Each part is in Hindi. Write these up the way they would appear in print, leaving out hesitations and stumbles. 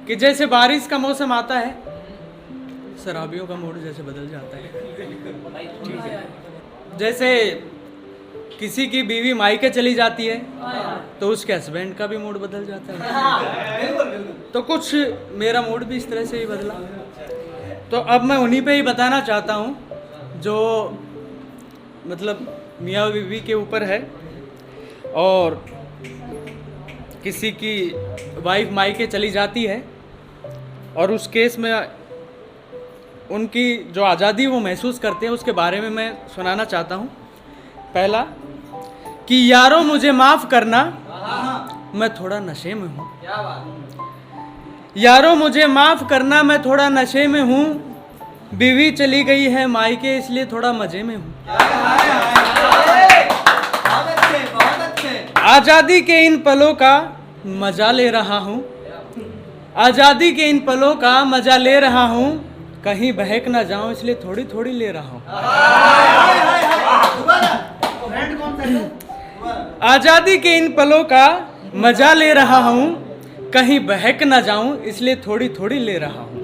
कि जैसे बारिश का मौसम आता है, शराबियों का मूड जैसे बदल जाता है। ठीक है, जैसे किसी की बीवी मायके चली जाती है तो उसके हस्बैंड का भी मूड बदल जाता है। तो कुछ मेरा मूड भी इस तरह से ही बदला। तो अब मैं उन्हीं पे ही बताना चाहता हूँ जो मतलब मियाँ बीवी के ऊपर है। और किसी की वाइफ मायके चली जाती है और उस केस में उनकी जो आज़ादी वो महसूस करते हैं, उसके बारे में मैं सुनाना चाहता हूँ। पहला कि यारो मुझे माफ़ करना, मैं थोड़ा नशे में हूँ। यारो मुझे माफ़ करना, मैं थोड़ा नशे में हूँ। बीवी चली गई है मायके इसलिए थोड़ा मज़े में हूँ। आज़ादी के इन पलों का मज़ा ले रहा हूँ। आज़ादी के इन पलों का मज़ा ले रहा हूँ। कहीं बहक ना जाऊं इसलिए थोड़ी थोड़ी ले रहा हूँ। आज़ादी के इन पलों का मज़ा ले रहा हूँ। कहीं बहक ना जाऊं इसलिए थोड़ी थोड़ी ले रहा हूँ।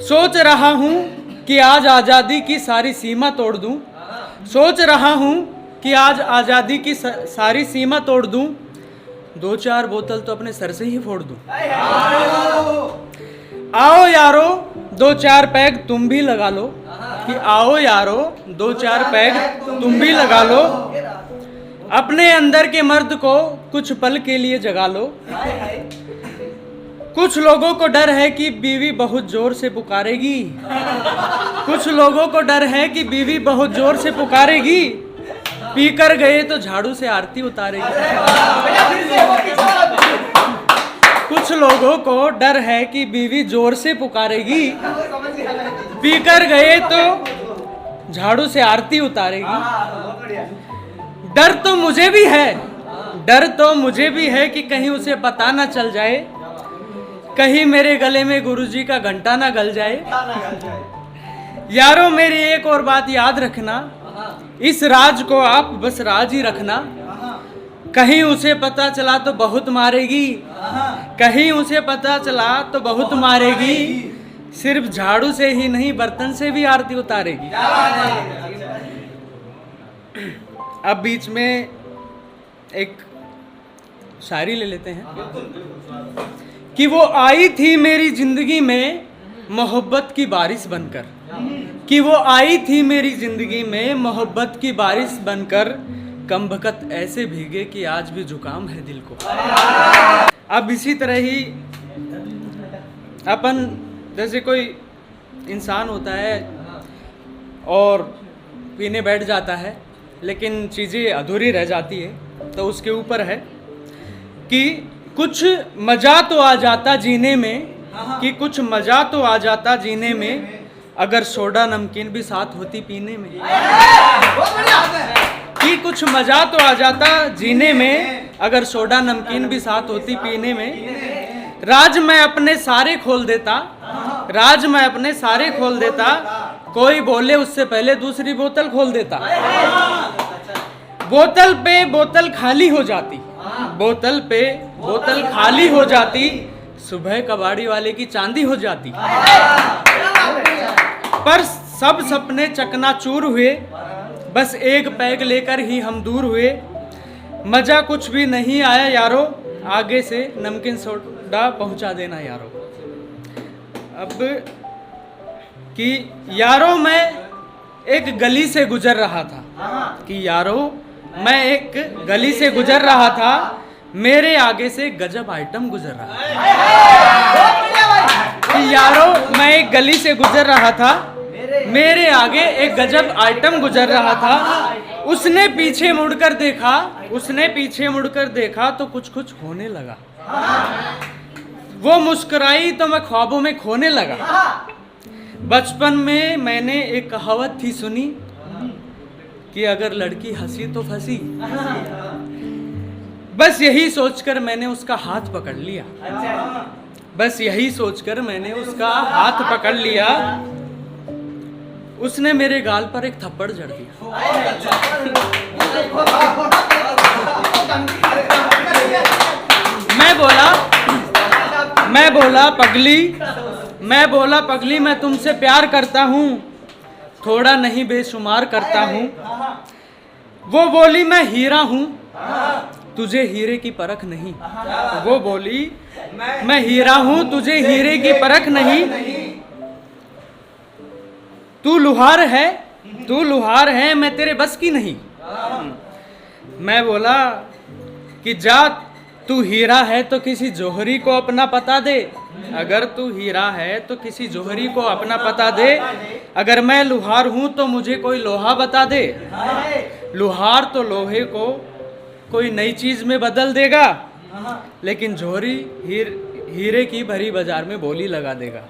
सोच रहा हूँ कि आज आज़ादी की सारी सीमा तोड़ दूं। सोच रहा हूँ कि आज आज़ादी की सारी सीमा तोड़ दूं। 2-4 बोतल तो अपने सर से ही फोड़ दूं। आओ यारो 2-4 पैग तुम भी लगा लो। कि आओ यारो 2-4 पैग तुम भी लगा लो। अपने अंदर के मर्द को कुछ पल के लिए जगा लो। कुछ लोगों को डर है कि बीवी बहुत जोर से पुकारेगी। कुछ लोगों को डर है कि बीवी बहुत जोर से पुकारेगी। पीकर गए तो झाड़ू से आरती उतारेगी। कुछ लोगों को डर है कि बीवी जोर से पुकारेगी। पीकर गए तो झाड़ू से आरती उतारेगी। डर तो मुझे भी है, डर तो मुझे भी है कि कहीं उसे पता ना चल जाए। कहीं मेरे गले में गुरुजी का घंटा ना गल जाए। यारों मेरी एक और बात याद रखना, इस राज को आप बस राज ही रखना। कहीं उसे पता चला तो बहुत मारेगी। कहीं उसे पता चला तो बहुत मारेगी। सिर्फ झाड़ू से ही नहीं बर्तन से भी आरती उतारेगी। अब बीच में एक शायरी ले लेते हैं कि वो आई थी मेरी जिंदगी में मोहब्बत की बारिश बनकर। कि वो आई थी मेरी जिंदगी में मोहब्बत की बारिश बनकर। कमबख्त ऐसे भीगे कि आज भी जुकाम है दिल को। अब इसी तरह ही अपन जैसे कोई इंसान होता है और पीने बैठ जाता है लेकिन चीज़ें अधूरी रह जाती है, तो उसके ऊपर है कि कुछ मज़ा तो आ जाता जीने में। कि कुछ मज़ा तो आ जाता जीने में अगर सोडा नमकीन भी साथ होती पीने में। कि कुछ मज़ा तो आ जाता जीने में अगर सोडा नमकीन भी साथ होती पीने में। राज मैं अपने सारे खोल देता, राज मैं अपने सारे खोल देता। कोई बोले उससे पहले दूसरी बोतल खोल देता। बोतल पे बोतल खाली हो जाती, बोतल पे बोतल खाली हो जाती। सुबह कबाड़ी वाले की चांदी हो जाती। पर सब सपने चकनाचूर हुए, बस एक पैग लेकर ही हम दूर हुए। मजा कुछ भी नहीं आया यारो, आगे से नमकीन सोडा पहुंचा देना यारो। अब कि यारो मैं एक गली से गुजर रहा था। कि यारो मैं एक गली से गुजर रहा था। मेरे आगे से गजब आइटम गुजर रहा था। कि यारो मैं एक गली से गुजर रहा था। मेरे आगे एक गजब आइटम गुजर रहा था। उसने पीछे मुड़कर देखा, उसने पीछे मुड़कर देखा तो कुछ कुछ होने लगा। वो मुस्कुराई तो मैं ख्वाबों में खोने लगा। बचपन में मैंने एक कहावत थी सुनी कि अगर लड़की हंसी तो फंसी। बस यही सोचकर मैंने उसका हाथ पकड़ लिया। बस यही सोचकर मैंने उसका हाथ पकड़ लिया। उसने मेरे गाल पर एक थप्पड़ जड़ दिया। मैं बोला पगली मैं तुमसे प्यार करता हूँ, थोड़ा नहीं बेशुमार करता हूँ। वो बोली मैं हीरा हूँ, तुझे हीरे की परख नहीं। वो बोली मैं हीरा हूँ, तुझे हीरे की परख नहीं। तू लुहार है, मैं तेरे बस की नहीं। मैं बोला कि जा तू हीरा है तो किसी जौहरी को अपना पता दे। अगर तू हीरा है तो किसी जौहरी को अपना पता दे। अगर मैं लुहार हूँ तो मुझे कोई लोहा बता दे। लुहार तो लोहे को कोई नई चीज में बदल देगा, लेकिन जौहरी हीरे की भरी बाजार में बोली लगा देगा।